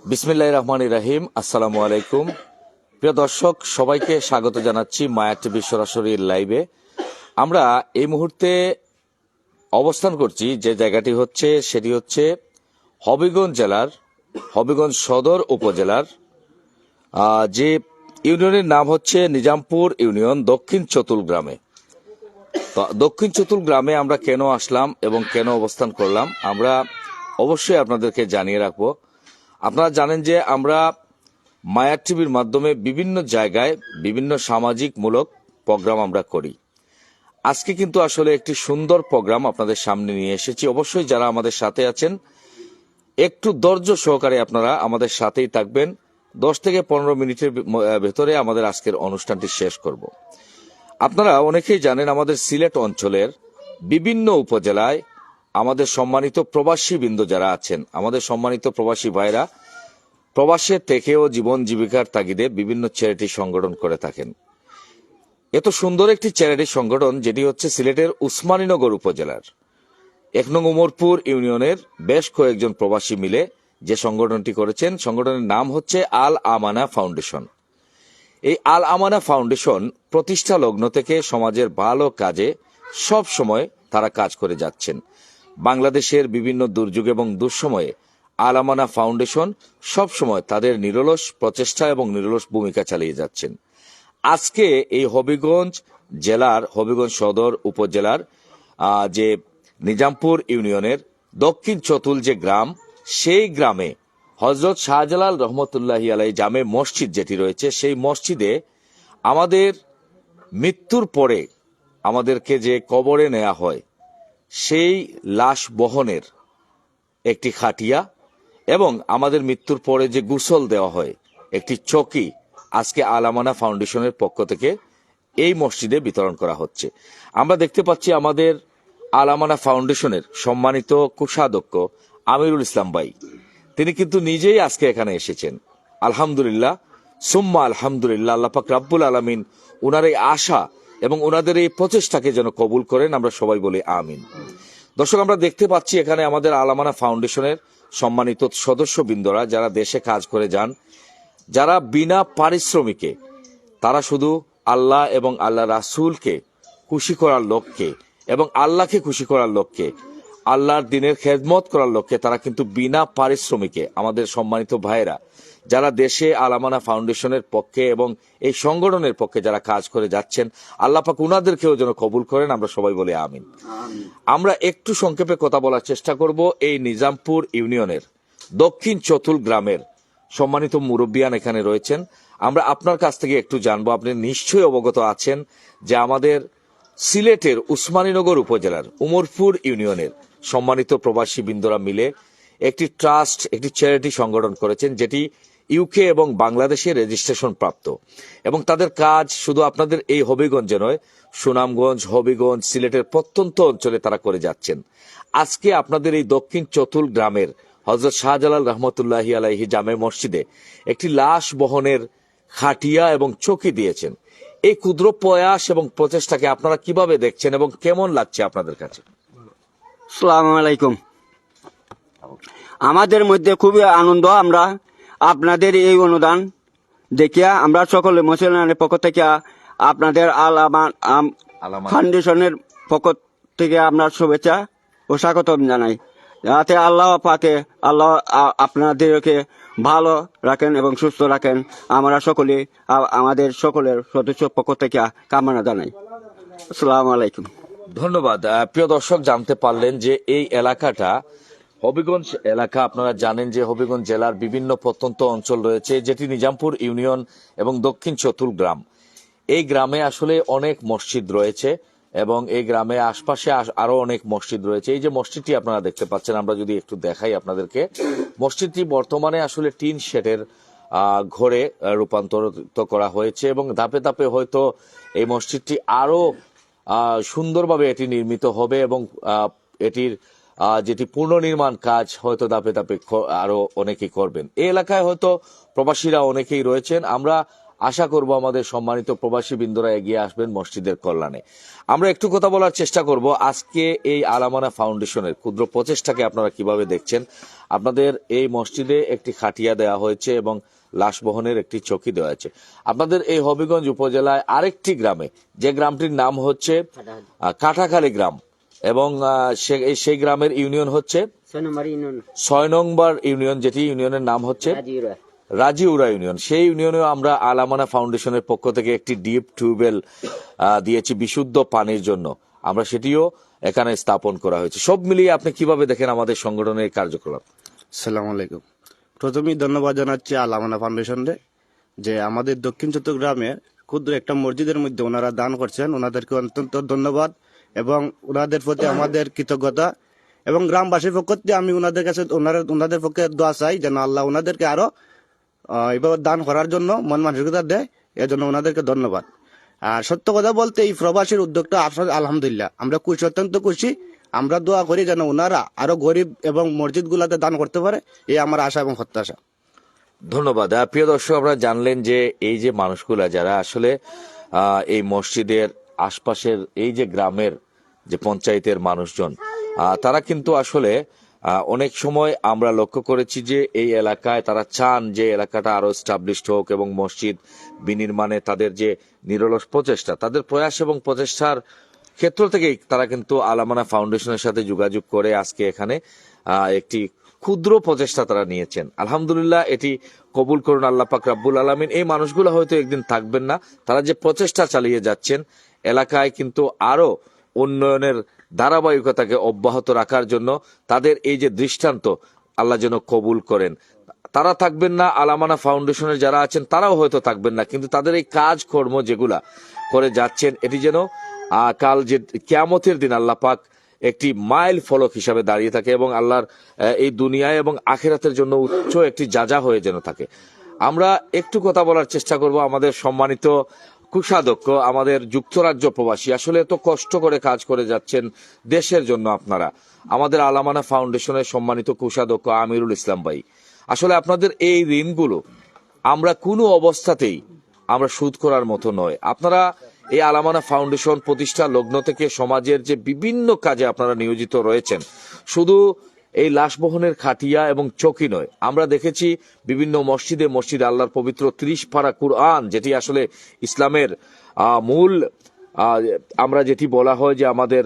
বিসমিল্লাহির রহমানির রহিম। আসসালামু আলাইকুম। প্রিয় দর্শক, সবাইকে স্বাগত জানাচ্ছি মায়া টিভি সরাসরি লাইভে। আমরা এই মুহূর্তে অবস্থান করছি যে জায়গাটি সেটি হচ্ছে হবিগঞ্জ জেলার হবিগঞ্জ সদর উপজেলার যে ইউনিয়নের নাম হচ্ছে নিজামপুর ইউনিয়ন দক্ষিণ চতুল গ্রামে। তো দক্ষিণ চতুল গ্রামে আমরা কেন আসলাম এবং কেন অবস্থান করলাম আমরা অবশ্যই আপনাদেরকে জানিয়ে রাখবো। আপনারা জানেন যে আমরা মায়া টিভির মাধ্যমে বিভিন্ন জায়গায় বিভিন্ন সামাজিক মূলক প্রোগ্রাম আমরা করি। আজকে কিন্তু আসলে একটি সুন্দর প্রোগ্রাম আপনাদের সামনে নিয়ে এসেছি। অবশ্যই যারা আমাদের সাথে আছেন একটু ধৈর্য সহকারে আপনারা আমাদের সাথেই থাকবেন। 10 থেকে 15 মিনিটের ভেতরে আমাদের আজকের অনুষ্ঠানটি শেষ করব। আপনারা অনেকেই জানেন আমাদের সিলেট অঞ্চলের বিভিন্ন উপজেলায় আমাদের সম্মানিত প্রবাসী বৃন্দ যারা আছেন, আমাদের সম্মানিত প্রবাসী ভাইরা প্রবাসে থেকেও জীবন জীবিকার তাগিদে বিভিন্ন চ্যারিটি সংগঠন করে থাকেন। এত সুন্দর একটি চ্যারিটি সংগঠন যেটি হচ্ছে সিলেটের উসমানীনগর উপজেলার 1 নং উমরপুর ইউনিয়নের বেশ কয়েকজন প্রবাসী মিলে যে সংগঠনটি করেছেন, সংগঠনের নাম হচ্ছে আল আমানা ফাউন্ডেশন। এই আল আমানা ফাউন্ডেশন প্রতিষ্ঠা লগ্ন থেকে সমাজের ভালো কাজে সব সময় তারা কাজ করে যাচ্ছেন। বাংলাদেশের বিভিন্ন দুর্যোগ এবং দুঃসময়ে আল আমানা ফাউন্ডেশন সবসময় তাদের নিরলস প্রচেষ্টা এবং নিরলস ভূমিকা চালিয়ে যাচ্ছেন। আজকে এই হবিগঞ্জ জেলার হবিগঞ্জ সদর উপজেলার যে নিজামপুর ইউনিয়নের দক্ষিণ চতুল যে গ্রাম, সেই গ্রামে হজরত শাহজালাল রহমতুল্লাহি আলাই জামে মসজিদ যেটি রয়েছে, সেই মসজিদে আমাদের মৃত্যুর পরে আমাদেরকে যে কবরে নেওয়া হয় সেই লাশ বহনের একটি খাটিয়া এবং আমাদের মৃত্যুর পরে যে গোসল দেওয়া হয় একটি চকি আজকে আল আমানা ফাউন্ডেশনের পক্ষ থেকে এই মসজিদে বিতরণ করা হচ্ছে। আমরা দেখতে পাচ্ছি আমাদের আল আমানা ফাউন্ডেশনের সম্মানিত কোষাধ্যক্ষ আমিরুল ইসলাম ভাই, তিনি কিন্তু নিজেই আজকে এখানে এসেছেন। আলহামদুলিল্লাহ, সুম্মা আলহামদুলিল্লাহ। আল্লাহ পাক রাব্বুল আলামিন ওনার এই আশা এবং ওনাদের এই প্রচেষ্টাকে যেন কবুল করেন, আমরা সবাই বলি আমিন। দর্শক, আমরা দেখতে পাচ্ছি এখানে আমাদের আল আমানা ফাউন্ডেশনের সম্মানিত সদস্যবৃন্দরা যারা দেশে কাজ করে যান, যারা বিনা পারিশ্রমিকে, তারা শুধু আল্লাহ এবং আল্লাহ রাসূলকে খুশি করার লক্ষ্যে এবং আল্লাহকে খুশি করার লক্ষ্যে, আল্লাহর দিনের খেদমত করার লক্ষ্যে তারা কিন্তু বিনা পারিশ্রমিকে আমাদের সম্মানিত ভাইয়েরা যারা দেশে আল আমানা ফাউন্ডেশনের পক্ষে এবং এই সংগঠনের পক্ষে যারা কাজ করে যাচ্ছেন, আল্লাহ পাক উনাদেরকেও যেন কবুল করেন, আমরা সবাই বলি আমিন। আমরা একটু সংক্ষেপে কথা বলার চেষ্টা করব। এই নিজামপুর ইউনিয়নের দক্ষিণ চতুল গ্রামের সম্মানিত মুরব্বিয়ান এখানে রয়েছেন। আমরা আপনার কাছ থেকে একটু জানবো। আপনি নিশ্চয়ই অবগত আছেন যে আমাদের সিলেটের উসমানীনগর উপজেলার উমরপুর ইউনিয়নের সম্মানিত প্রবাসী বৃন্দরা মিলে একটি ট্রাস্ট, একটি চ্যারিটি সংগঠন করেছেন যেটি ইউকে এবং বাংলাদেশে রেজিস্ট্রেশন প্রাপ্ত, এবং তাদের কাজ শুধু আপনাদের এই হবিগঞ্জে নয়, সুনামগঞ্জ, হবিগঞ্জ, সিলেটের প্রত্যন্ত অঞ্চলে তারা করে যাচ্ছেন। আজকে আপনাদের এই দক্ষিণ চতুল গ্রামের হযরত শাহজালাল রহমতুল্লাহি আলাইহি জামে মসজিদে একটি লাশ বহনের খাটিয়া এবং চকি দিয়েছেন। এই ক্ষুদ্র প্রয়াস এবং প্রচেষ্টাকে আপনারা কিভাবে দেখছেন এবং কেমন লাগছে আপনাদের কাছে? আসসালামু আলাইকুম। আমাদের মধ্যে খুবই আনন্দ, আমরা আপনাদের এই অনুদান দেখিয়া আমরা সকলে মুসলমানের পক্ষ থেকে আপনাদের আল আমানা ফাউন্ডেশনের পক্ষ থেকে আমরা শুভেচ্ছা ও স্বাগতম জানাই। যাতে আল্লাহ পাকে আল্লাহ আপনাদেরকে ভালো রাখেন এবং সুস্থ রাখেন, আমরা সকলে আমাদের সকলের সদস্য পক্ষ থেকে কামনা জানাই। আসসালামু আলাইকুম। ধন্যবাদ। প্রিয় দর্শক, জানতে পারলেন যে এই এলাকাটা হবিগঞ্জ এলাকা। আপনারা জানেন যে হবিগঞ্জ জেলার বিভিন্ন প্রত্যন্ত অঞ্চল রয়েছে, যেটি নিজামপুর ইউনিয়ন এবং দক্ষিণ চতুল গ্রাম। এই গ্রামে আসলে অনেক মসজিদ রয়েছে এবং এই গ্রামে আশপাশে আরো অনেক মসজিদ রয়েছে। এই যে মসজিদটি আপনারা দেখতে পাচ্ছেন, আমরা যদি একটু দেখাই আপনাদেরকে, মসজিদটি বর্তমানে আসলে টিন শেডের ঘরে রূপান্তরিত করা হয়েছে এবং ধাপে ধাপে হয়তো এই মসজিদটি আরো সুন্দরভাবে এটি নির্মিত হবে এবং এটির যেটি পুনর্নির্মাণ কাজ হয়তো ধাপে ধাপে আরো অনেকেই করবেন। এই এলাকায় হয়তো প্রবাসীরা অনেকেই রয়েছেন। আমরা আশা করব আমাদের সম্মানিত প্রবাসী বৃন্দরা এগিয়ে আসবেন মসজিদের কল্যাণে। আমরা একটু কথা বলার চেষ্টা করব আজকে এই আলামানা ফাউন্ডেশনের ক্ষুদ্র প্রচেষ্টাকে আপনারা কিভাবে দেখছেন। আপনাদের এই মসজিদে একটি খাটিয়া দেওয়া হয়েছে এবং লাশ বহনের একটি চৌকি দেওয়া হয়েছে। আপনাদের এই হবিগঞ্জ উপজেলায় আরেকটি গ্রামে, যে গ্রামটির নাম হচ্ছে কাটাখালী গ্রাম, এবং সেই গ্রামের ইউনিয়ন হচ্ছে 6 নম্বর ইউনিয়ন, যেটি ইউনিয়নের নাম হচ্ছে রাজিউরা ইউনিয়ন। সেই ইউনিয়নেও আমরা আলামানা ফাউন্ডেশনের পক্ষ থেকে একটি ডিপ টিউবওয়েল দিয়েছি বিশুদ্ধ পানির জন্য। আমরা সেটিও এখানে স্থাপন করা হয়েছে। সব মিলিয়ে আপনি কিভাবে দেখেন আমাদের সংগঠনের কার্যকলাপ? আসসালামু আলাইকুম। প্রথমেই ধন্যবাদ জানাচ্ছি আলামানা ফাউন্ডেশনকে, যে আমাদের দক্ষিণ চট্টগ্রামের ক্ষুদ্র একটা মসজিদের মধ্যে ওনারা দান করছেন। ওনাদেরকে অত্যন্ত ধন্যবাদ এবং ওনাদের প্রতি আমাদের কৃতজ্ঞতা, এবং গ্রামবাসীর পক্ষ থেকে আমি ওনাদের কাছে ওনাদের পক্ষে দোয়া চাই যেন আল্লাহ ওনাদেরকে আরো এইভাবে দান করার জন্য মন মানসিকতা দেয়। এজন্য ওনাদেরকে ধন্যবাদ। আর সত্য কথা বলতে এই প্রবাসীর উদ্যোগটা আসলে আলহামদুলিল্লাহ আমরা খুশি, অত্যন্ত খুশি। আমরা দোয়া করি যেন ওনারা আরো গরিব এবং মসজিদ গুলাতে দান করতে পারে, এই আমার আশা এবং প্রত্যাশা। ধন্যবাদ। প্রিয় দর্শক, আপনারা জানলেন যে এই যে মানুষগুলা যারা আসলে এই মসজিদের আশপাশের এই যে গ্রামের যে পঞ্চায়েতের মানুষজন, তারা কিন্তু আসলে অনেক সময় আমরা লক্ষ্য করেছি যে এই এলাকায় তারা চান যে এলাকাটা আরো এস্টাবলিশড হোক এবং মসজিদ বিনির্মাণে তাদের যে নিরলস প্রচেষ্টা, তাদের প্রয়াস এবং প্রচেষ্টার ক্ষেত্র থেকেই তারা কিন্তু আলামানা ফাউন্ডেশনের সাথে যোগাযোগ করে আজকে এখানে একটি ক্ষুদ্র প্রচেষ্টা তারা নিয়েছেন। আলহামদুলিল্লাহ, এটি কবুল করুন আল্লাহ পাক রাব্বুল আলামিন। এই মানুষগুলো হয়তো একদিন থাকবেন না, তারা যে প্রচেষ্টা চালিয়ে যাচ্ছেন এলাকায় কিন্তু আরো উন্নয়নের ধারাবাহিকতাকে অব্যাহত রাখার জন্য তাদের এই যে দৃষ্টান্ত আল্লাহ যেন কবুল করেন। তারা থাকবেন না, আলামানা ফাউন্ডেশনের যারা আছেন তারাও হয়তো থাকবেন না, কিন্তু তাদের এই কাজকর্ম যেগুলা করে যাচ্ছেন এটি যেন কাল যে কিয়ামতের দিন আল্লাহ পাক একটি মাইল ফলক হিসাবে দাঁড়িয়ে থাকে এবং আল্লাহর এই দুনিয়ায় এবং আখিরাতের জন্য উচ্চ একটি যাজা হয়ে যেন থাকে। আমরা একটু কথা বলার চেষ্টা করব আমাদের সম্মানিত কোষাধ্যক্ষ, আমাদের যুক্তরাজ্য প্রবাসী, আসলে এত কষ্ট করে কাজ করে যাচ্ছেন দেশের জন্য আপনারা, আমাদের আলামানা ফাউন্ডেশনের সম্মানিত কোষাধ্যক্ষ আমিরুল ইসলাম ভাই। আসলে আপনাদের এই ঋণগুলো আমরা কোনো অবস্থাতেই আমরা শোধ করার মতো নয়। আপনারা এই আলামানা ফাউন্ডেশন প্রতিষ্ঠা লগ্ন থেকে সমাজের যে বিভিন্ন কাজে আপনারা নিয়োজিত রয়েছেন, শুধু এই লাশ বহনের খাটিয়া এবং চৌকি নয়, আমরা দেখেছি বিভিন্ন মসজিদে মসজিদে আল্লাহর পবিত্র 30 পারা কুরআন, যেটি আসলে ইসলামের মূল আমরা যেটি বলা হয় যে আমাদের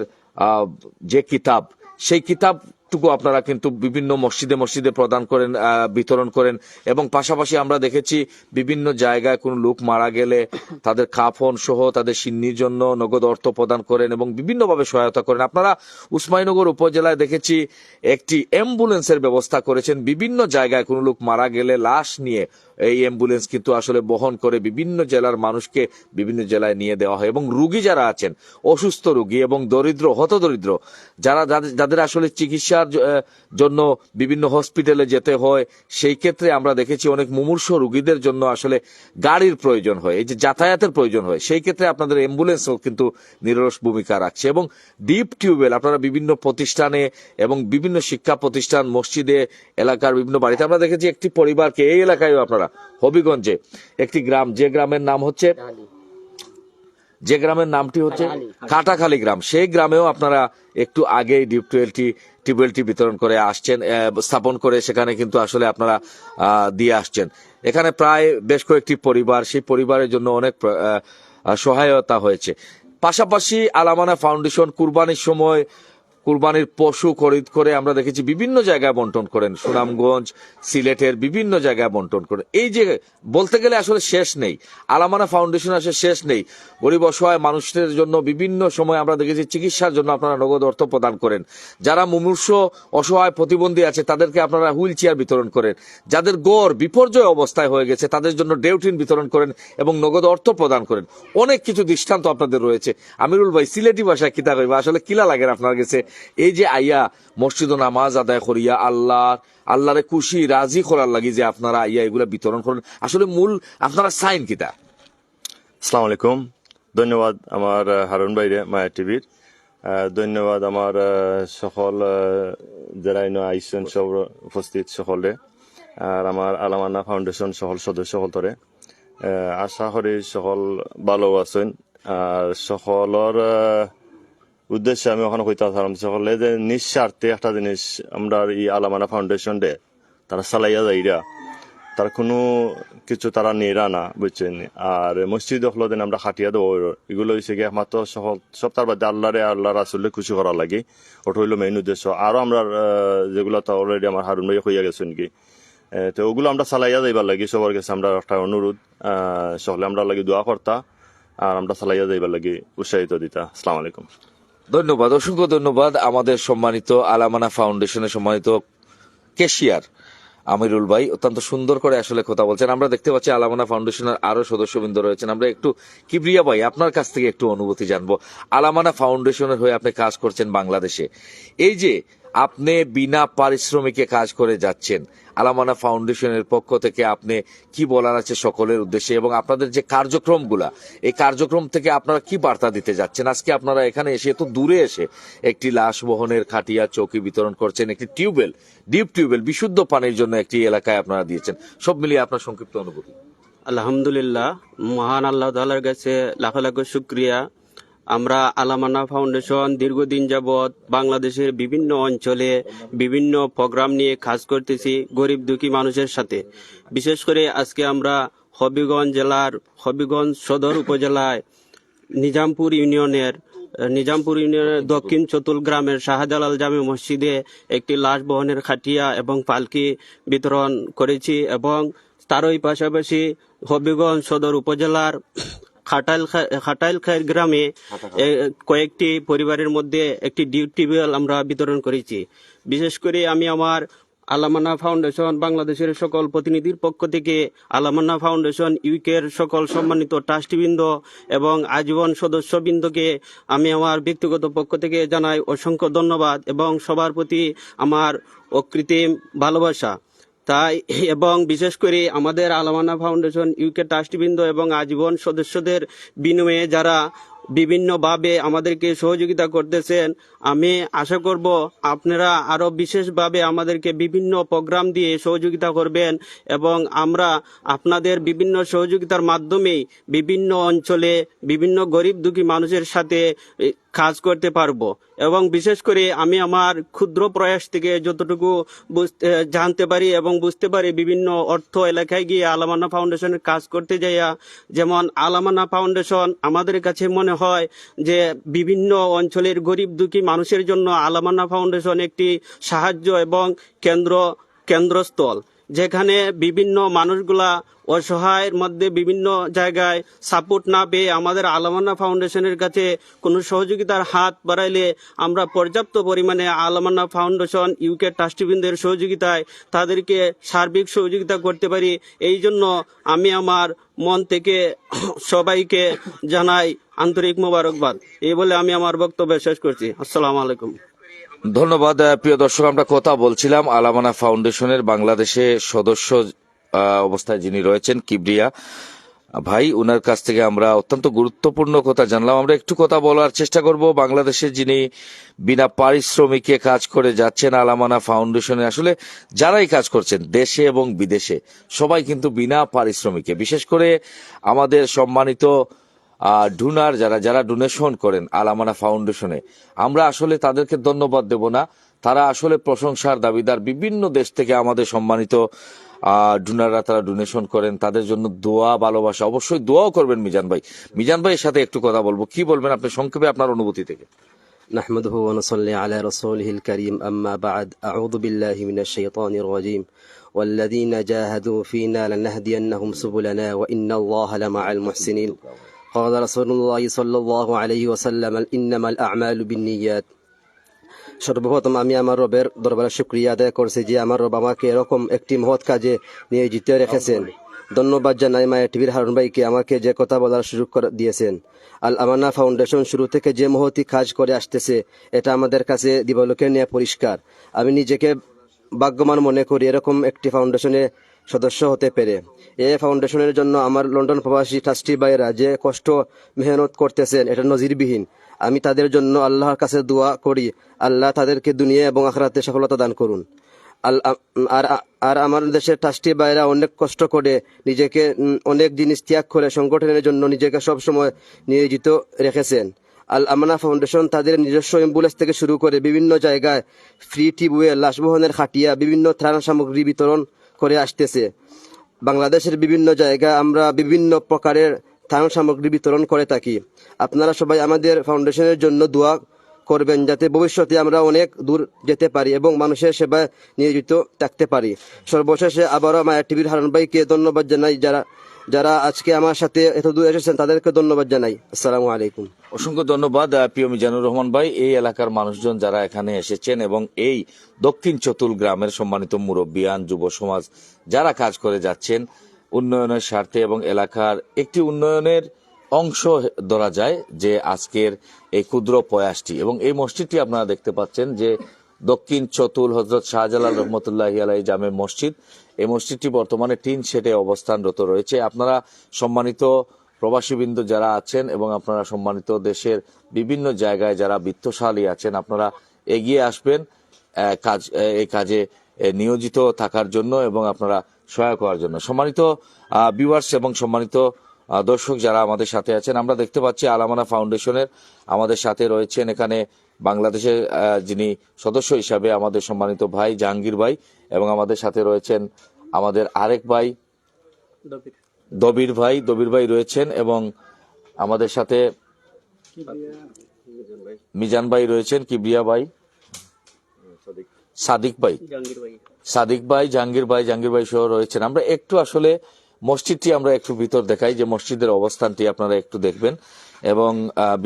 যে কিতাব, সেই কিতাবটুকু আপনারা কিন্তু বিভিন্ন মসজিদে মসজিদে প্রদান করেন, বিতরণ করেন। এবং পাশাপাশি আমরা দেখেছি বিভিন্ন জায়গায় কোনো লোক মারা গেলে তাদের কাফন সহ তাদের সিন্নির জন্য নগদ অর্থ প্রদান করেন এবং বিভিন্নভাবে সহায়তা করেন। আপনারা উসমানীনগর উপজেলায় দেখেছি একটি অ্যাম্বুলেন্সের ব্যবস্থা করেছেন। বিভিন্ন জায়গায় কোনো লোক মারা গেলে লাশ নিয়ে এই অ্যাম্বুলেন্স কিন্তু আসলে বহন করে বিভিন্ন জেলার মানুষকে বিভিন্ন জেলায় নিয়ে দেওয়া হয়। এবং রুগী যারা আছেন, অসুস্থ রুগী এবং দরিদ্র হতদরিদ্র যাদের আসলে চিকিৎসার জন্য বিভিন্ন হসপিটালে যেতে হয়, সেই ক্ষেত্রে আমরা দেখেছি অনেক মুমূর্ষ রুগীদের জন্য আসলে গাড়ির প্রয়োজন হয়, এই যে যাতায়াতের প্রয়োজন হয়, সেই ক্ষেত্রে আপনাদের অ্যাম্বুলেন্সও কিন্তু নিরলস ভূমিকা রাখছে। এবং ডিপ টিউবওয়েল আপনারা বিভিন্ন প্রতিষ্ঠানে এবং বিভিন্ন শিক্ষা প্রতিষ্ঠান, মসজিদে, এলাকার বিভিন্ন বাড়িতে আমরা দেখেছি একটি পরিবারকে, এই এলাকায় আপনারা হবিগঞ্জে একটি গ্রাম, যে গ্রামের নামটি হচ্ছে কাটাখালী গ্রাম, সেই গ্রামেও আপনারা একটু আগেই ডিপ টিউবওয়েলটি বিতরণ করে আসছেন, স্থাপন করে সেখানে কিন্তু আসলে আপনারা দিয়ে আসছেন। এখানে প্রায় বেশ কয়েকটি পরিবার, সেই পরিবারের জন্য অনেক সহায়তা হয়েছে। পাশাপাশি আলামানা ফাউন্ডেশন কুরবানির সময় কুরবানির পশু খরিদ করে আমরা দেখেছি বিভিন্ন জায়গায় বন্টন করেন, সুনামগঞ্জ, সিলেটের বিভিন্ন জায়গায় বন্টন করেন। এই যে বলতে গেলে আসলে শেষ নেই, আলামানা ফাউন্ডেশন আসলে শেষ নেই। গরিব অসহায় মানুষদের জন্য বিভিন্ন সময় আমরা দেখেছি চিকিৎসার জন্য আপনারা নগদ অর্থ প্রদান করেন। যারা মুমূর্ষ অসহায় প্রতিবন্ধী আছে তাদেরকে আপনারা হুইল চেয়ার বিতরণ করেন। যাদের গড় বিপর্যয় অবস্থায় হয়ে গেছে তাদের জন্য ডেউটিন বিতরণ করেন এবং নগদ অর্থ প্রদান করেন। অনেক কিছু দৃষ্টান্ত আপনাদের রয়েছে। আমিরুল ভাই, সিলেটি ভাষায় কিতা কইবা, আসলে কিলা লাগেন আপনার কাছে এই যে আইয়া মসজিদ নামাজ আদায় করিয়া আল্লাহরে খুশি রাজি করার লাগি যে আপনারা আইয়া এগুলা বিতরণ করেন, আসলে মূল আপনারা সাইন কিতা? আসসালামু আলাইকুম। ধন্যবাদ আমার হারুন ভাইরে, মায়া টিভির। ধন্যবাদ আমার সকল যারা আইসন সব উপস্থিত সকলে, আর আমার আলামানা ফাউন্ডেশন সকল সদস্য সকলরে। আশা করি সকল ভালো আছেন। আর সকলের উদ্দেশ্যে আমি ওখানে কইতে চালাম সকলে যে নিঃস্বার্থে একটা জিনিস আমরা এই আলামানা ফাউন্ডেশন ডে তারা চালাইয়া যাইরা, তার কোনো কিছু তারা নেরা না, বুঝছেন। আর মসজিদ হলো দিন আমরা খাটিয়া দেবো, এগুলো হয়েছে গিয়ে একমাত্র সপ্তাহ বাদে আল্লাহ রাসুল্লে খুশি করা লাগে, ওটা হইলো মেইন উদ্দেশ্য। আরো আমরা যেগুলো তো অলরেডি আমার হারুন ভাই হইয়া গেছেন কি, তো ওগুলো আমরা চালাইয়া যাইবার লাগি সবার কাছে আমরা একটা অনুরোধ, সকলে আমরা লাগি দোয়া করতা আর আমরা চালাইয়া যাইবার লাগি উৎসাহিত দিতা। আসসালামু আলাইকুম। ধন্যবাদ, অসংখ্য ধন্যবাদ আমাদের সম্মানিত আলামানা ফাউন্ডেশনের সম্মানিত ক্যাশিয়ার আমিরুল ভাই, অত্যন্ত সুন্দর করে আসলে কথা বলছেন। আমরা দেখতে পাচ্ছি আলামানা ফাউন্ডেশনের আরো সদস্যবৃন্দ রয়েছেন। আমরা একটু কিবরিয়া ভাই আপনার কাছ থেকে একটু অনুভূতি জানবো। আলামানা ফাউন্ডেশনের হয়ে আপনি কাজ করছেন বাংলাদেশে, এই যে আপনি বিনা পারিশ্রমিকে কাজ করে যাচ্ছেন, আলামানা ফাউন্ডেশনের পক্ষ থেকে আপনি কি বলার আছে সকলের উদ্দেশ্যে, এবং আপনাদের যে কার্যক্রমগুলা, এই কার্যক্রম থেকে আপনারা কি বার্তা দিতে যাচ্ছেন? আজকে আপনারা এখানে এসে এত দূরে এসে একটি লাশ বহনের খাটিয়া চৌকি বিতরণ করছেন, একটি ডিপ টিউবওয়েল বিশুদ্ধ পানির জন্য একটি এলাকায় আপনারা দিয়েছেন, সব মিলিয়ে আপনার সংক্ষিপ্ত অনুভূতি। আলহামদুলিল্লাহ, মহান আল্লাহ তাআলার কাছে লাখ লাখ শুকরিয়া। আমরা আলামানা ফাউন্ডেশন দীর্ঘদিন যাবৎ বাংলাদেশের বিভিন্ন অঞ্চলে বিভিন্ন প্রোগ্রাম নিয়ে কাজ করতেছি গরিব দুঃখী মানুষের সাথে। বিশেষ করে আজকে আমরা হবিগঞ্জ জেলার হবিগঞ্জ সদর উপজেলায় নিজামপুর ইউনিয়নের দক্ষিণ চতুল গ্রামের শাহজালাল জামে মসজিদে একটি লাশ বহনের খাটিয়া এবং পালকি বিতরণ করেছি, এবং তারই পাশাপাশি হবিগঞ্জ সদর উপজেলার খাটাইলখাই গ্রামে কয়েকটি পরিবারের মধ্যে একটি টিউবওয়েল আমরা বিতরণ করেছি। বিশেষ করে আমি আমার আলামানা ফাউন্ডেশন বাংলাদেশের সকল প্রতিনিধির পক্ষ থেকে আলামানা ফাউন্ডেশন ইউকের সকল সম্মানিত ট্রাস্টিবৃন্দ এবং আজীবন সদস্যবৃন্দকে আমি আমার ব্যক্তিগত পক্ষ থেকে জানাই অসংখ্য ধন্যবাদ এবং সবার প্রতি আমার অকৃত্রিম ভালোবাসা। তাই এবং বিশেষ করে আমাদের আলামানা ফাউন্ডেশন ইউকে ট্রাস্টিবৃন্দ এবং আজীবন সদস্যদের বিনিময়ে যারা বিভিন্নভাবে আমাদেরকে সহযোগিতা করতেছেন, আমি আশা করব আপনারা আরো বিশেষভাবে আমাদেরকে বিভিন্ন প্রোগ্রাম দিয়ে সহযোগিতা করবেন, এবং আমরা আপনাদের বিভিন্ন সহযোগিতার মাধ্যমেই বিভিন্ন অঞ্চলে বিভিন্ন গরিব দুঃখী মানুষের সাথে কাজ করতে পারবো। এবং বিশেষ করে আমি আমার ক্ষুদ্র প্রয়াস থেকে যতটুকু জানতে পারি এবং বুঝতে পারি, বিভিন্ন অর্থ এলাকায় গিয়ে আলামানা ফাউন্ডেশনের কাজ করতে যাইয়া, যেমন আলামানা ফাউন্ডেশন আমাদের কাছে মনে হয় যে বিভিন্ন অঞ্চলের গরিব দুঃখী মানুষের জন্য আলামানা ফাউন্ডেশন একটি সাহায্য এবং কেন্দ্রস্থল, যেখানে বিভিন্ন মানুষগুলা অসহায়ের মধ্যে বিভিন্ন জায়গায় সাপোর্ট না পেয়ে আমাদের আলামানা ফাউন্ডেশনের কাছে কোনো সহযোগিতার হাত বাড়াইলে আমরা পর্যাপ্ত পরিমাণে আলামানা ফাউন্ডেশন ইউকে ট্রাস্টিবৃন্দের সহযোগিতায় তাদেরকে সার্বিক সহযোগিতা করতে পারি। এই জন্য আমি আমার মন থেকে সবাইকে জানাই আন্তরিক মোবারকবাদ। এই বলে আমি আমার বক্তব্য শেষ করছি। আসসালামু আলাইকুম। ধন্যবাদ। প্রিয় দর্শক, আমরা কথা বলছিলাম আলামানা ফাউন্ডেশনের বাংলাদেশে সদস্য অবস্থায় যিনি রয়েছেন কিবরিয়া ভাই, উনার কাছ থেকে আমরা অত্যন্ত গুরুত্বপূর্ণ কথা জানলাম। আমরা একটু কথা বলার চেষ্টা করব বাংলাদেশে যিনি বিনা পারিশ্রমিকে কাজ করে যাচ্ছেন আলামানা ফাউন্ডেশনে। আসলে যারাই কাজ করছেন দেশে এবং বিদেশে সবাই কিন্তু বিনা পারিশ্রমিকে, বিশেষ করে আমাদের সম্মানিত ডোনার যারা ডোনেশন করেন আলামানা ফাউন্ডেশনে, আমরা আসলে তাদেরকে ধন্যবাদ দেব না, তারা আসলে প্রশংসার দাবিদার। বিভিন্ন দেশ থেকে আমাদের সম্মানিত ডোনাররা তারা ডোনেশন করেন, তাদের জন্য দোয়া ভালোবাসা, অবশ্যই দোয়াও করবেন। মিজান ভাইয়ের সাথে একটু কথা বলবো, কি বলবেন আপনি সংক্ষেপে আপনার অনুভূতি থেকে? نحمده ونصلي على رسوله الكريم أما بعد أعوذ بالله من الشيطان الرجيم والذين جاهدوا فينا لنهدينهم سبلنا وإن الله لمع المحسنين قال رسول الله صلى الله عليه وسلم إنما الأعمال بالنيات। সর্বপ্রথম আমি আমার রবের দরবারে শুকরিয়া আদায় করছি যে আমার রব আমাকে এরকম একটি মহৎ কাজে নিয়োজিত রেখেছেন। ধন্যবাদ জানাই মায়া টিভির হারুন ভাইকে আমাকে যে কথা বলার সুযোগ দিয়েছেন। আল আমানা ফাউন্ডেশন শুরু থেকে যে মহতি কাজ করে আসতেছে এটা আমাদের কাছে দিবালোকে নিয়ে পরিষ্কার। আমি নিজেকে ভাগ্যবান মনে করি এরকম একটি ফাউন্ডেশনে সদস্য হতে পেরে। এই ফাউন্ডেশনের জন্য আমার লন্ডন প্রবাসী ট্রাস্টি ভাইরা যে কষ্ট মেহনত করতেছেন এটা নজিরবিহীন। আমি তাদের জন্য আল্লাহর কাছে দোয়া করি আল্লাহ তাদেরকে দুনিয়া এবং আখিরাতে সফলতা দান করুন। আর আর আমার দেশের ট্রাস্টি ভাইরা অনেক কষ্ট করে নিজেকে অনেক জিনিস ত্যাগ করে সংগঠনের জন্য নিজেকে সবসময় নিয়োজিত রেখেছেন। আল আমানা ফাউন্ডেশন তাদের নিজস্ব অ্যাম্বুলেন্স থেকে শুরু করে বিভিন্ন জায়গায় ফ্রি টিউবওয়েল, লাশবহনের খাটিয়া, বিভিন্ন ত্রাণ সামগ্রী বিতরণ করে আসতেছে। বাংলাদেশের বিভিন্ন জায়গায় আমরা বিভিন্ন প্রকারের ত্রাণ সামগ্রী বিতরণ করে থাকি। আপনারা সবাই আমাদের ফাউন্ডেশনের জন্য দোয়া করবেন যাতে ভবিষ্যতে আমরা অনেক দূর যেতে পারি এবং মানুষের সেবায় নিয়োজিত থাকতে পারি। সর্বশেষে আবারও মায়া টিভির হারুন ভাইকে ধন্যবাদ জানাই, যারা আজকে আমার সাথে এত দূর এসেছেন তাদেরকে ধন্যবাদ জানাই। আসসালামু আলাইকুম। অসংখ্য ধন্যবাদ প্রিয় মিজানুর রহমান ভাই। এই এলাকার মানুষজন যারা এখানে এসেছেন এবং এই দক্ষিণ চতুল গ্রামের সম্মানিত মুরব্বিয়ান, যুব সমাজ যারা কাজ করে যাচ্ছেন উন্নয়নের স্বার্থে এবং এলাকার একটি উন্নয়নের অংশ ধরা যায় যে আজকের এই ক্ষুদ্র প্রয়াসটি। এবং এই মসজিদটি আপনারা দেখতে পাচ্ছেন যে দক্ষিণ চতুল হযরত শাহজালাল রহমতুল্লাহি আলাইহি জামে মসজিদ। এই মসজিদটি বর্তমানে টিন শেডে অবস্থানরত রয়েছে। আপনারা সম্মানিত প্রবাসীবৃন্দ যারা আছেন এবং আপনারা সম্মানিত দেশের বিভিন্ন জায়গায় যারা বিত্তশালী আছেন, আপনারা এগিয়ে আসবেন এই কাজে নিয়োজিত থাকার জন্য এবং আপনারা সহায়ক হওয়ার জন্য। সম্মানিত ভিউয়ার্স এবং সম্মানিত দর্শক যারা আমাদের সাথে আছেন, আমরা দেখতে পাচ্ছি আল আমানা ফাউন্ডেশনের আমাদের সাথে রয়েছেন এখানে বাংলাদেশের যিনি সদস্য হিসাবে আমাদের সম্মানিত ভাই জাহাঙ্গীর ভাই, এবং আমাদের সাথে রয়েছেন আমাদের আরেক ভাই দবির ভাই রয়েছেন, এবং আমাদের সাথে মিজান ভাই রয়েছেন, কিবরিয়া ভাই, সাদিক ভাই, জাহাঙ্গীর ভাই সহ রয়েছেন। আমরা একটু আসলে মসজিদটি আমরা একটু ভিতর দেখাই যে মসজিদের অবস্থানটি আপনারা একটু দেখবেন, এবং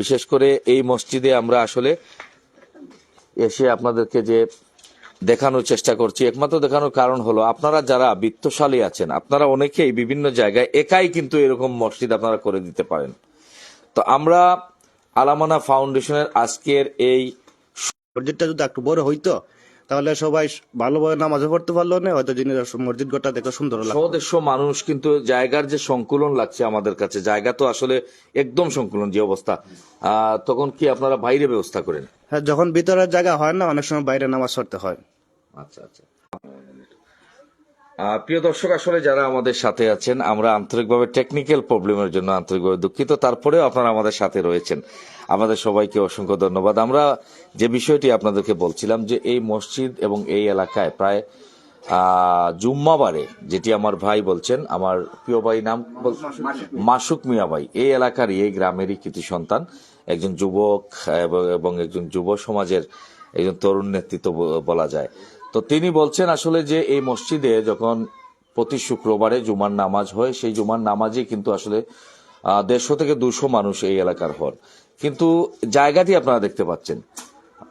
বিশেষ করে এই মসজিদে আমরা আসলে এসে আপনাদেরকে যে দেখানোর চেষ্টা করছি, একমাত্র দেখানোর কারণ হলো আপনারা যারা বিত্তশালী আছেন আপনারা অনেকেই বিভিন্ন জায়গায় একাই কিন্তু এরকম মসজিদ আপনারা করে দিতে পারেন। তো আমরা আল আমানা ফাউন্ডেশনের আজকের এই মসজিদটা যদি একটু বড় হইতো তাহলে সবাই ভালোভাবে নামাজও পড়তে পারলো না, হয়তো মসজিদ গোটা দেখে সুন্দর লাগতো। 100 মানুষ, কিন্তু জায়গার যে সংকুলন লাগছে আমাদের কাছে, জায়গা তো আসলে একদম সংকুলন যে অবস্থা, তখন কি আপনারা বাইরে ব্যবস্থা করেন? হ্যাঁ, যখন ভিতরের জায়গা হয় না অনেক সময় বাইরে নামাজ পড়তে হয়। আচ্ছা। প্রিয় দর্শক, আসলে যারা আমাদের সাথে আছেন আমরা আন্তরিকভাবে টেকনিক্যাল প্রবলেমের জন্য আন্তরিকভাবে দুঃখিত, তারপরেও আপনারা আমাদের সাথে রয়েছেন, আমাদের সবাইকে অসংখ্য ধন্যবাদ। আমরা যে বিষয়টি আপনাদেরকে বলছিলাম যে এই মসজিদ এবং এই এলাকায় প্রায় জুম্মাবারে, যেটি আমার ভাই বলছেন, আমার প্রিয় ভাই নাম মাসুক মিয়া ভাই, এই এলাকারই এই গ্রামেরই কৃতি সন্তান, একজন যুবক এবং একজন যুব সমাজের একজন তরুণ নেতৃত্ব বলা যায়। তো তিনি বলছেন আসলে যে এই মসজিদে যখন প্রতি শুক্রবারে জুমার নামাজ হয়, সেই জুমার নামাজে কিন্তু আসলে 150 থেকে 200 মানুষ এই এলাকার হন, কিন্তু জায়গাটি আপনারা দেখতে পাচ্ছেন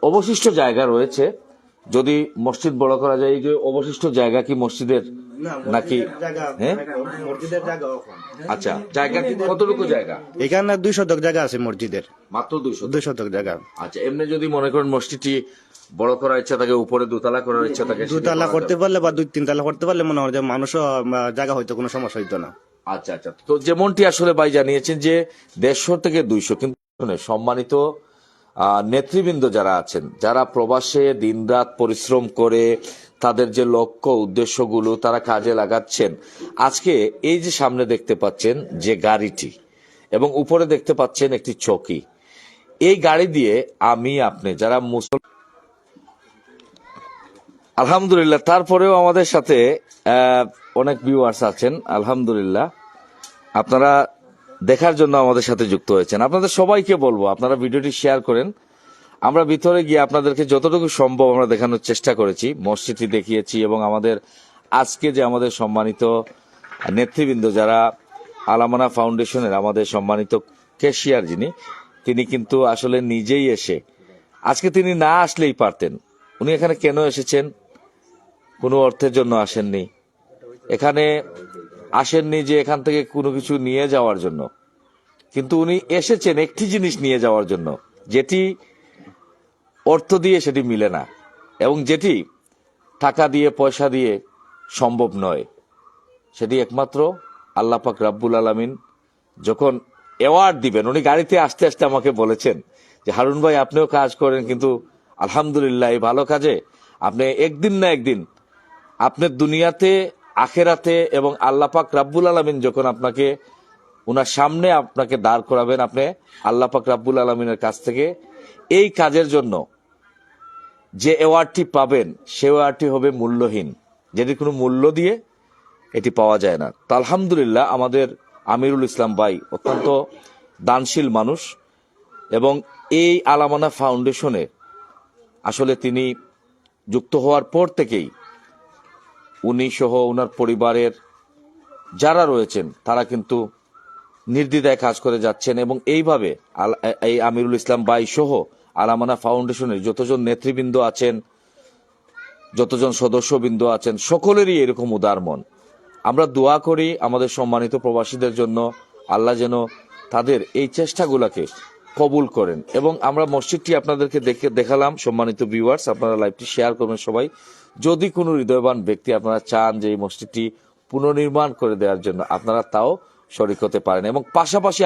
অবশিষ্ট জায়গা রয়েছে। যদি মসজিদ বড় করা যায়, এই যে অবশিষ্ট জায়গা কি মসজিদের নাকি? হ্যাঁ, আচ্ছা, জায়গা কি কতটুকু জায়গা? এখানে 2 শতক জায়গা আছে মসজিদের, মাত্র 2 শতক জায়গা। আচ্ছা, এমনি যদি মনে করেন মসজিদটি বড় করার ইচ্ছা থাকে, উপরে 2 তলা করার ইচ্ছা থাকে, 2 তলা করতে পারলে বা 2-3 তলা করতে পারলে মনে হয় যে মানুষও জায়গা হয়তো কোনো সমস্যা হইতো না। আচ্ছা। তো যেমনটি আসলে ভাই জানিয়েছেন যে 150 থেকে 200, কিন্তু সম্মানিত নেতৃবৃন্দ যারা আছেন, যারা প্রবাসে দিনরাত পরিশ্রম করে তাদের যে লক্ষ্য উদ্দেশ্যগুলো তারা কাজে লাগাচ্ছেন, আজকে এই যে সামনে দেখতে পাচ্ছেন যে গাড়িটি এবং উপরে দেখতে পাচ্ছেন একটি চৌকি, এই গাড়ি দিয়ে আমি আপনি যারা আলহামদুলিল্লাহ, তারপরেও আমাদের সাথে অনেক ভিউয়ার্স আছেন, আলহামদুলিল্লাহ আপনারা দেখার জন্য আমাদের সাথে যুক্ত হয়েছেন। আপনাদের সবাইকে বলবো আপনারা ভিডিওটি শেয়ার করেন। আমরা ভিতরে গিয়ে আপনাদেরকে যতটুকু সম্ভব আমরা দেখানোর চেষ্টা করেছি, মসজিদটি দেখিয়েছি, এবং আমাদের আজকে যে আমাদের সম্মানিত নেতৃবৃন্দ যারা আল আমানা ফাউন্ডেশনের আমাদের সম্মানিত ক্যাশিয়ার যিনি, তিনি কিন্তু আসলে নিজেই এসে, আজকে তিনি না আসলেই পারতেন। উনি এখানে কেন এসেছেন? কোনো অর্থের জন্য আসেননি, এখানে আসেননি যে এখান থেকে কোনো কিছু নিয়ে যাওয়ার জন্য, কিন্তু উনি এসেছেন একটি জিনিস নিয়ে যাওয়ার জন্য, যেটি অর্থ দিয়ে সেটি মিলে না এবং যেটি টাকা দিয়ে পয়সা দিয়ে সম্ভব নয়। সেটি একমাত্র আল্লাহ পাক রাব্বুল আলামিন যখন অ্যাওয়ার্ড দিবেন। উনি গাড়িতে আসতে আসতে আমাকে বলেছেন যে হারুন ভাই আপনিও কাজ করেন, কিন্তু আলহামদুলিল্লাহ এই ভালো কাজে আপনি একদিন না একদিন আপনার দুনিয়াতে, আখেরাতে এবং আল্লাহ পাক রাব্বুল আলামিন যখন আপনাকে ওনার সামনে আপনাকে দাঁড় করাবেন, আপনি আল্লাহ পাক রাব্বুল আলামিনের কাছ থেকে এই কাজের জন্য যে অ্যাওয়ার্ডটি পাবেন সে অ্যাওয়ার্ডটি হবে মূল্যহীন, যেটি কোনো মূল্য দিয়ে এটি পাওয়া যায় না। তো আলহামদুলিল্লাহ আমাদের আমিরুল ইসলাম ভাই অত্যন্ত দানশীল মানুষ, এবং এই আলামানা ফাউন্ডেশনে আসলে তিনি যুক্ত হওয়ার পর থেকেই উনি সহ ওনার পরিবারের যারা রয়েছেন তারা কিন্তু নির্দ্বিধায় কাজ করে যাচ্ছেন, এবং এইভাবে এই আমিরুল ইসলাম ভাই সহ আলামানা ফাউন্ডেশনের যতজন নেতৃবৃন্দ আছেন, যতজন সদস্যবৃন্দ আছেন, সকলেরই এরকম উদার মন। আমরা দোয়া করি আমাদের সম্মানিত প্রবাসীদের জন্য, আল্লাহ যেন তাদের এই চেষ্টাগুলোকে কবুল করেন। এবং আমরা মসজিদটি আপনাদেরকে দেখালাম। সম্মানিত ভিউয়ার্স, আপনারা লাইভটি শেয়ার করবেন সবাই। যদি কোনো হৃদয়বান ব্যক্তি আপনারা চান যে এই মসজিদটি পুনর্নির্মাণ করে দেওয়ার জন্য, আপনারা তাও শরিক হতে পারেন। এবং পাশাপাশি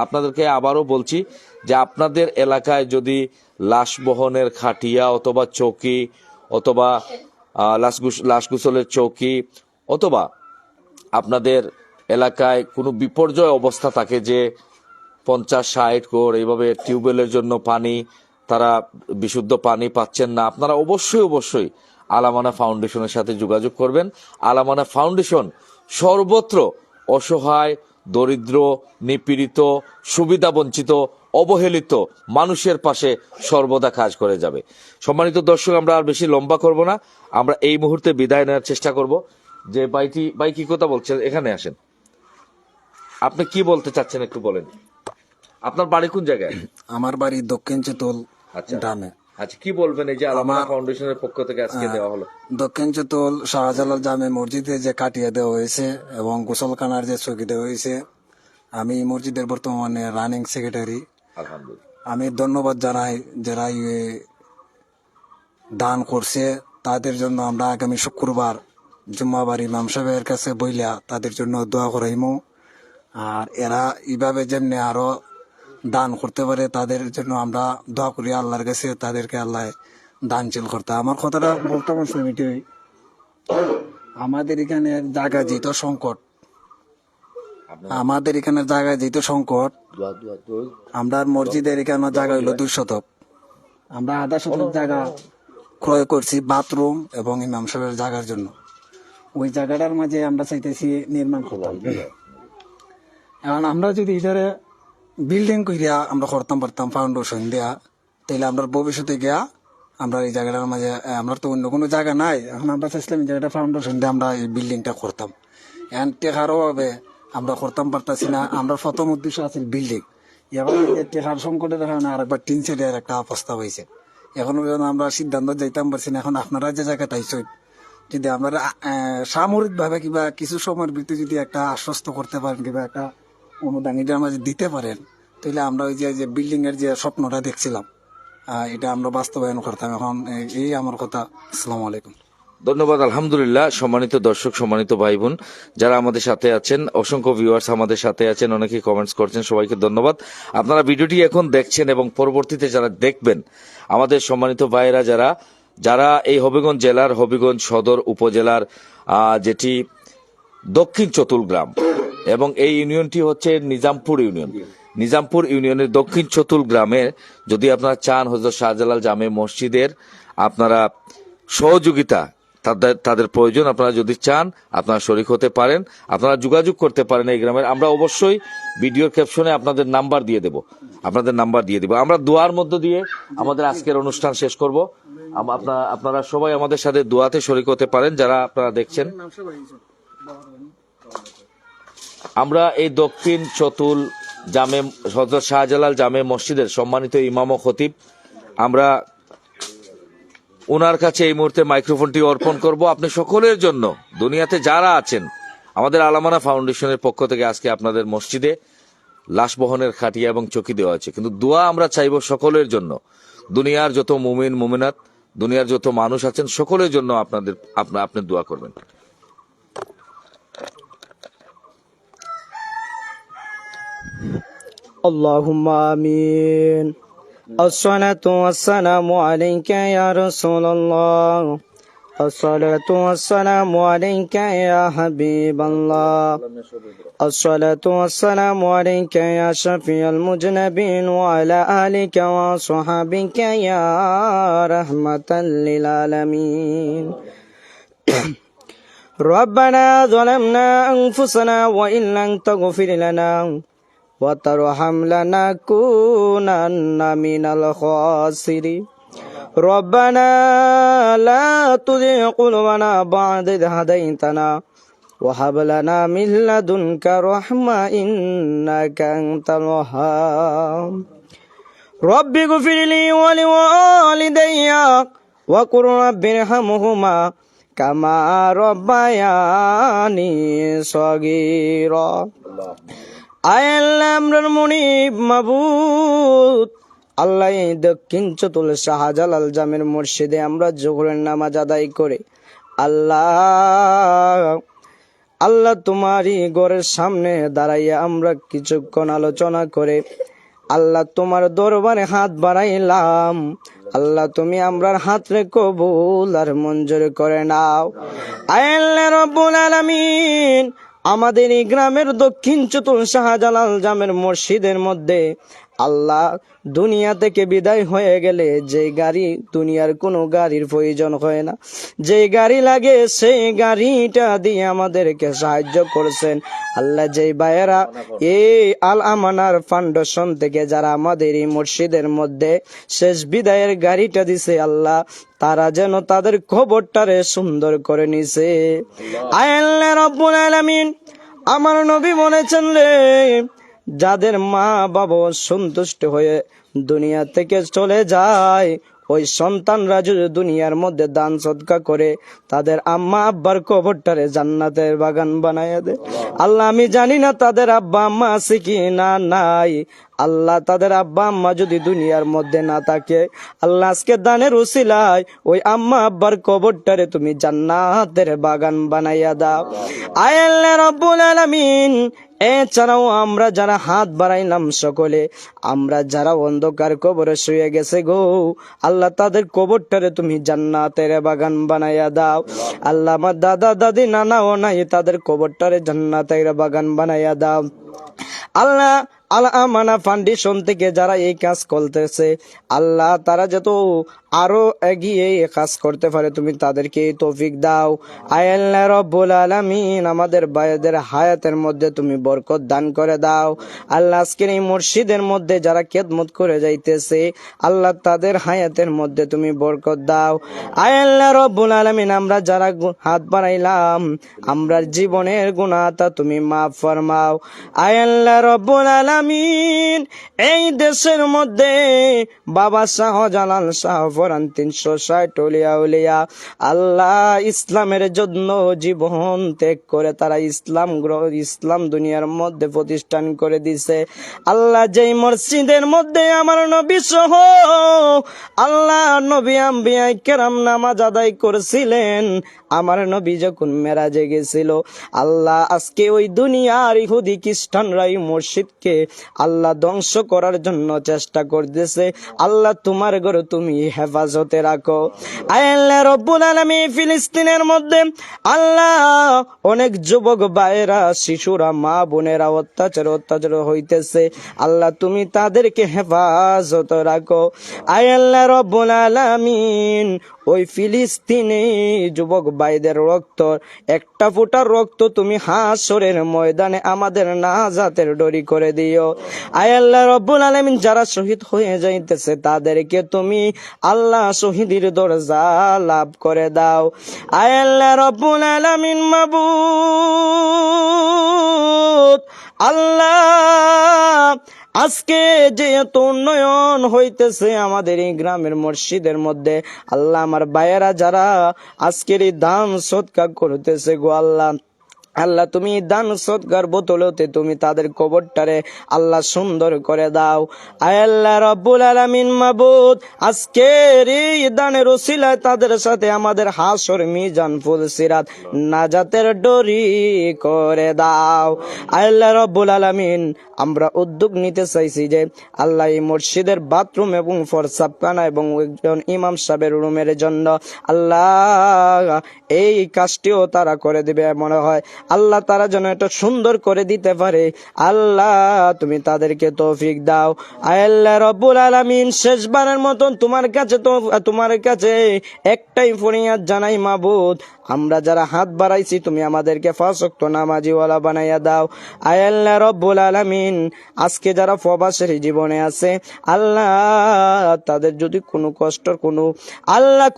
আপনাদেরকে আবারও বলছি যে আপনাদের এলাকায় যদি লাশ বহনের খাটিয়া অথবা চৌকি অথবা লাশ গোসলের চৌকি অথবা আপনাদের এলাকায় কোনো বিপর্যয় অবস্থা থাকে যে 50-60 ঘর এইভাবে টিউবওয়েলের জন্য পানি, তারা বিশুদ্ধ পানি পাচ্ছেন না, আপনারা অবশ্যই আলামানা ফাউন্ডেশনের সাথে যোগাযোগ করবেন। আলামানা ফাউন্ডেশন সর্বত্র অসহায়, দরিদ্র, নিপীড়িত, সুবিধাবঞ্চিত, অবহেলিত মানুষের পাশে সর্বদা কাজ করে যাবে। সম্মানিত দর্শক, আমরা আর বেশি লম্বা করব না, আমরা এই মুহূর্তে বিদায় নেওয়ার চেষ্টা করব। যে ভাই কি কথা বলছেন, এখানে আসেন। আপনি কি বলতে চাচ্ছেন একটু বলেন। আপনার বাড়ি কোন জায়গায়? আমার বাড়ি দক্ষিণ চেতল আচ্ছা গ্রামে। আচ্ছা, কি বলবেন এই যে আলামানা ফাউন্ডেশনের পক্ষ থেকে আজকে দেওয়া হলো? দক্ষিণ চেতল শাহজালাল জামে মসজিদে যে কাটিয়ে দেওয়া হয়েছে এবং গোসলখানার যে চৌকি দেওয়া হয়েছে, আমি মসজিদের বর্তমানে রানিং সেক্রেটারি। আলহামদুলিল্লাহ, আমি ধন্যবাদ জানাই যারা দান করছে তাদের জন্য। আমরা আগামী শুক্রবার জুম্মাবার ইমাম সাহেবের কাছে বইলা তাদের জন্য দোয়া করাইমু। আর এরা এইভাবে যেমনি আরো দান করতে পারে তাদের জন্য আমরা দোয়া করি আল্লাহর কাছে, তাদেরকে আল্লাহ দানশীল করতে। আমার কথাটা বর্তমান সমিতি, আমাদের এখানে জায়গা যেহেতু সংকট, আমরা মসজিদের এখানে জায়গা হইলো 2 শতক, আমরা 1/2 শতক জায়গা ক্রয় করছি বাথরুম এবং ইমাম সাহেবের জায়গার জন্য। ওই জায়গাটার মাঝে আমরা চাইতেছি নির্মাণ করতাম। এখন আমরা যদি এটারে বিল্ডিং করিয়া আমরা করতাম পারতাম ফাউন্ডেশন দেয়া, তাহলে আমরা ভবিষ্যতে গিয়া আমরা এই জায়গাটার মাঝে, আমরা তো অন্য কোনো জায়গা নাই, এখন আমরা চাইছিলাম এই জায়গাটা ফাউন্ডেশন দিয়ে আমরা এই বিল্ডিংটা করতাম। এখন টেকারও ভাবে আমরা করতাম পারতাছি না। আমরা প্রথম উদ্দেশ্য আছে বিল্ডিং, এবার টেকার সংকটের কারণে আরেকবার টিন সেটের একটা প্রস্তাব হয়েছে। এখনো আমরা সিদ্ধান্ত যাইতাম পারছি না। এখন আপনারা যে জায়গাটা আইসেন, যদি আমরা সামরিক ভাবে কিংবা কিছু সময়ের ভিতরে যদি একটা আশ্বস্ত করতে পারেন কিংবা একটা অনুদান এটার মাঝে দিতে পারেন, তাহলে আমরা ওই যে বিল্ডিং এর যে স্বপ্নটা দেখছিলাম এটা আমরা বাস্তবায়ন করতাম। এখন এই আমার কথা। আসসালামু আলাইকুম। ধন্যবাদ। আলহামদুলিল্লাহ। সম্মানিত দর্শক, সম্মানিত ভাই বোন যারা আমাদের সাথে আছেন, অসংখ্য ভিউয়ার্স আমাদের সাথে আছেন, অনেকেই কমেন্টস করছেন, সবাইকে ধন্যবাদ। আপনারা ভিডিওটি এখন দেখছেন এবং পরবর্তীতে যারা দেখবেন, আমাদের সম্মানিত ভাইয়েরা যারা এই হবিগঞ্জ জেলার হবিগঞ্জ সদর উপজেলার যেটি দক্ষিণ চতুল গ্রাম, এবং এই ইউনিয়নটি হচ্ছে নিজামপুর ইউনিয়ন। নিজামপুর ইউনিয়নের দক্ষিণ চতুল গ্রামে যদি আপনারা চান হযরত শাহজালাল জামে মসজিদের আপনারা সহযোগিতা, তাদের প্রয়োজন, আপনারা যদি চান আপনারা শরিক হতে পারেন, আপনারা যোগাযোগ করতে পারেন এই গ্রামের। আমরা অবশ্যই ভিডিওর ক্যাপশনে আপনাদের নাম্বার দিয়ে দেব। আমরা দোয়ার মধ্য দিয়ে আমাদের আজকের অনুষ্ঠান শেষ করব। আপনারা সবাই আমাদের সাথে দোয়াতে শরিক হতে পারেন যারা আপনারা দেখছেন। আমরা এই দক্ষিণ চতুল জামে হযরত শাহজালাল জামে মসজিদের সম্মানিত ইমাম ও খতিব, আমরা ওনার কাছে এই মুহূর্তে মাইক্রোফোনটি অর্পণ করব। আপনি সকলের জন্য দুনিয়াতে যারা আছেন, আমাদের আলামানা ফাউন্ডেশনের পক্ষ থেকে আজকে আপনাদের মসজিদে লাশ বহনের খাটিয়া এবং চকি দেওয়া হয়েছে, কিন্তু দোয়া আমরা চাইব সকলের জন্য। দুনিয়ার যত মুমিন মুমিনাত, দুনিয়ার যত মানুষ আছেন সকলের জন্য আপনি দোয়া করবেন। আল্লাহুম্মা আমিন। الصلاة والسلام عليك يا رسول الله الصلاة والسلام عليك يا حبيب الله الصلاة والسلام عليك يا شفيع المذنبين وعلى آلك وصحبك يا رحمة للعالمين ربنا ظلمنا أنفسنا وإن لم تغفر لنا وترحم لنكونن من الخاسرين ربنا لا تزغ قلوبنا بعد إذ هديتنا وهب لنا من لدنك رحمة إنك أنت الوهاب رب اغفر لي ولوالدي وقل رب ارحمهما كما ربياني صغيرا আয় আল্লাহ আমরার মুনিব মাবুদ আল্লাহ এই দক্ষিণ চতুল শাহজালাল জামের মসজিদে আমরা জোহরের নামাজ আদায় করে আল্লাহ তোমারই ঘরের সামনে দাঁড়াইয়া আমরা কিছুক্ষণ আলোচনা করে আল্লাহ তোমার দরবারে হাত বাড়াইলাম আল্লাহ তুমি আমরার হাতরে কবুল আর মঞ্জুর করে নাও আয় আল্লাহ রব্বুল আলামিন আমাদের এই গ্রামের দক্ষিণ চতুল শাহজালাল জামের মসজিদের মধ্যে আল্লাহ দুনিয়া থেকে বিদায় হয়ে গেলে যে গাড়ি দুনিয়ার কোনো গাড়ির প্রয়োজন হয় না যে গাড়ি লাগে সেই গাড়িটা দিয়ে আমাদেরকে সাহায্য করছেন আল্লাহ যে ভাইয়েরা এই আল আমানার ফাউন্ডেশন থেকে যারা আমাদের এই মসজিদের মধ্যে শেষ বিদায়ের গাড়িটা দিছে আল্লাহ তারা যেন তাদের খবরটারে সুন্দর করে নিছে আয় আল্লাহ রব্বুল আলামিন আমার নবী বলেছেন রে যাদের মা বাবা সন্তুষ্ট হয়ে দুনিয়া থেকে চলে যায় ওই সন্তানরা যদি দুনিয়ার মধ্যে দান সদকা করে তাদের আম্মা আব্বার কবরটারে জান্নাতের বাগান বানায় দেয় আল্লাহ আমি জানি না তাদের আব্বা আম্মা আছে কি না নাই আল্লাহ তাদের আব্বা আম্মা যদি দুনিয়ার মধ্যে না থাকে আল্লাহ আজকে দানের উসিলায় ওই আম্মা আব্বার কবরটারে তুমি জান্নাতের বাগান বানাইয়া দাও আয় আল্লাহ রব্বুল আলামিন এছাড়াও আমরা যারা হাত বাড়াইলাম সকলে আমরা যারা অন্ধকার কবরে শুয়ে গেছে গো আল্লাহ তাদের কবরটারে তুমি জান্নাতের বাগান বানাইয়া দাও আল্লাহ আমার দাদা দাদি নানা ও নাই তাদের কবরটারে জান্নাতের বাগান বানাইয়া দাও আল্লাহ আল আমানা ফাউন্ডেশন থেকে যারা এই কাজ করতেছে আল্লাহ তারা যত আরো এগিয়ে এই কাজ করতে পারে তুমি তাদেরকে তৌফিক দাও আয় আল্লাহ রব্বুল আলামিন আমাদের ভাইদের হায়াতের মধ্যে তুমি বরকত দান করে দাও আল্লাহ আজকের এই মসজিদের মধ্যে যারা খেদমত করে যাইতেছে আল্লাহ তাদের হায়াতের মধ্যে তুমি বরকত দাও আয় আল্লাহ রব্বুল আলামিন আমরা যারা হাত বাড়াইলাম আমরা জীবনের গুনাহটা তুমি মাফ ফরমাও আয় আল্লাহ রব্বুল আলামিন এই দেশের মধ্যে বাবা শাহজালাল শাহ ফরান 360 ওলিয়া উলিয়া আল্লাহ ইসলামের জন্য জীবন ত্যাগ করে তারা ইসলাম দুনিয়ার মধ্যে প্রতিষ্ঠান করে দিছে আল্লাহ যেই মসজিদের মধ্যে আমার নবী সহ আল্লাহ নবী আম্বিয়া কেরাম নামাজ আদায় করেছিলেন আমার নবী যখন মেরাজে গেছিল আল্লাহ আজকে ওই দুনিয়ার ইহুদি খ্রিস্টানরা এই মসজিদকে আল্লাহ ধ্বংস করার জন্য চেষ্টা করতেছে আল্লাহ তোমার ঘরে তুমি হেফাজতে রাখো আয় আল্লাহ রব্বুল আলামিন ফিলিস্তিনের মধ্যে আল্লাহ অনেক যুবক ভাইয়েরা শিশুরা মা বোনেরা অত্যাচার হইতেছে আল্লাহ তুমি তাদেরকে হেফাজত রাখো আয় আল্লাহ রব্বুল আলামিন ওই ফিলিস্তিনে যুবক ভাইদের রক্ত একটা ফোঁটা রক্ত তুমি হাসরের ময়দানে আমাদের নাজাতের ডরি করে দিও আয় আল্লাহ রব্বুল আলামিন যারা শহীদ হয়ে যাইতেছে তাদেরকে তুমি আল্লাহ শহীদের দরজা লাভ করে দাও আয় আল্লাহ রব্বুল আলামিন মাবুদ আল্লাহ আজকে যে এত উন্নয়ন হইতেছে আমাদের এই গ্রামের মসজিদের মধ্যে আল্লাহ আমার ভাইয়েরা যারা আজকের এই দান সদকা করতেছে গো আল্লাহ আল্লাহ তুমি দান সৎকার বোতলতে তুমি তাদের কবরটারে আল্লাহ সুন্দর করে দাও। আয় আল্লাহ রব্বুল আলামিন মাবুদ, আজকের এই দানের ওসিলায় তাদের সাথে আমাদের হাসর মিজান ফুলসিরাত নাজাতের ডরি করে দাও। আয় আল্লাহ রব্বুল আলামিন, আমরা উদ্যোগ নিতে চাইছি যে আল্লাহ এই মসজিদের বাথরুম এবং ফরসাবখানা এবং একজন ইমাম সাহেবের রুমের জন্য আল্লাহ এই কাজটিও তারা করে দিবে মনে হয়। আল্লাহ তারা যেন এটা সুন্দর করে দিতে পারে, আল্লাহ তুমি তাদেরকে তৌফিক দাও। আয় আল্লাহ রব্বুল আলামিন, শেষবারের মতন তোমার কাছে একটাই ফরিয়াদ জানাই মাবুদ, আমরা যারা হাত বাড়াইছি তুমি আমাদেরকে 5 ওয়াক্ত নামাজিওয়ালা বানাইয়া দাও। আয় আল্লাহ রব্বুল আলামিন, আজকে যারা প্রবাসের জীবনে আছে আল্লাহ, তাদের যদি কোনো কষ্ট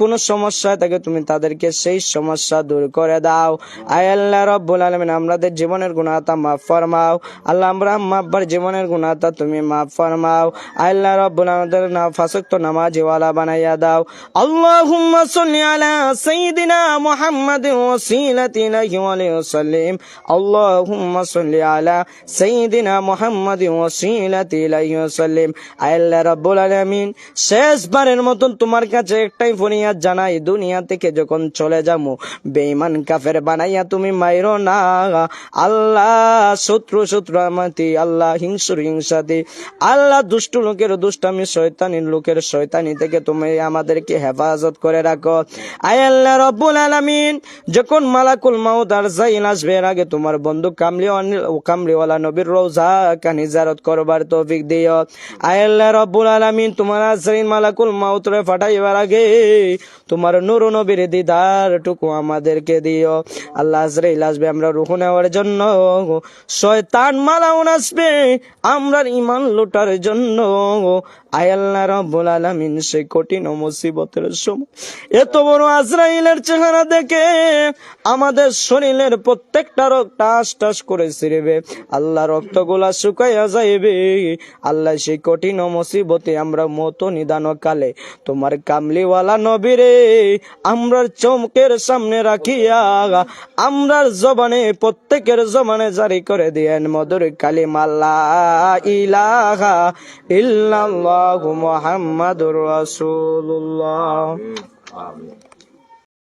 কোনো সমস্যা থাকে তুমি তাদেরকে সেই সমস্যা দূর করে দাও। আয় আল্লাহ রব্বুল আলামিন, আমাদের জীবনের গুনাহটা মাফ ফরমাও। আল্লাহ আমরা আম্মা আব্বার জীবনের গুনাহটা তুমি মাফ ফরমাও। আয় আল্লাহ রব্বুল আলামিন, আমাদের 5 ওয়াক্ত নামাজিওয়ালা বানাইয়া দাও। আল্লাহুম্মা সাল্লি আলা সাইয়্যিদিনা মুহাম্মাদিন ওয়াসিলাতি ইলাইহি ওয়া আলিহি ওয়াসাল্লিম। আল্লাহুম্মা সাল্লি আলা সাইয়্যিদিনা মুহাম্মাদিন ওয়াসিলাতি ইলাইহি ওয়াসাল্লিম। আয় আল্লাহ রব্বুল আলামিন, শেষবারের মতন তোমার কাছে একটাই ফরিয়াদ জানাই, দুনিয়া থেকে যখন চলে যাবো বেঈমান কাফের বানাইয়া তুমি মাইরো না আল্লাহ। শত্রু আমাতি আল্লাহ, হিংসাতি আল্লাহ, দুষ্ট লোকের দুষ্টামি, শয়তানি লোকের শয়তানি থেকে তুমি আমাদেরকে হেফাজত করে রাখো। আয় আল্লাহ রব্বুল আলামিন, যখন মালাকুল মাউত আর জাইল আসবে এর আগে তোমার বন্ধু কামলিওয়ালা নবীর রওজা কানি জিয়ারত করবার তৌফিক দিও। আয় আল্লাহ রব্বুল আলামিন, তোমার আজরাইল মালাকুল মাউত রে ফাটাইবার আগে তোমার নূর নবীর দিদার টুকু আমাদেরকে দিও। আল্লাহ আজরাইল আসবে আমরা রূহ নেওয়ার জন্য, শয়তান মালাউন আসবে আমরা ঈমান লুটার জন্য। আয় আল্লাহ রব্বুল আলামিন, সেই কঠিন মুসিবতের সময় এত বড় আজরাইলের চেহারা দেখে আমাদের শরীরের প্রত্যেকটা রক্ত টাস করে ছিড়বে আল্লাহ, রক্তগুলা শুকাইয়া যাইবে আল্লাহ। সেই কঠিন মুসিবতে আমরা মত নিদান কালে তোমার কামলিওয়ালা নবীরে আমরার চমকের সামনে রাখিয়া আমরার জবানে প্রত্যেকের জবানে জারি করে দিয়েন মধুর কালিমা লা ইলাহা ইল্লাল্লাহু মুহাম্মাদুর রাসূলুল্লাহ।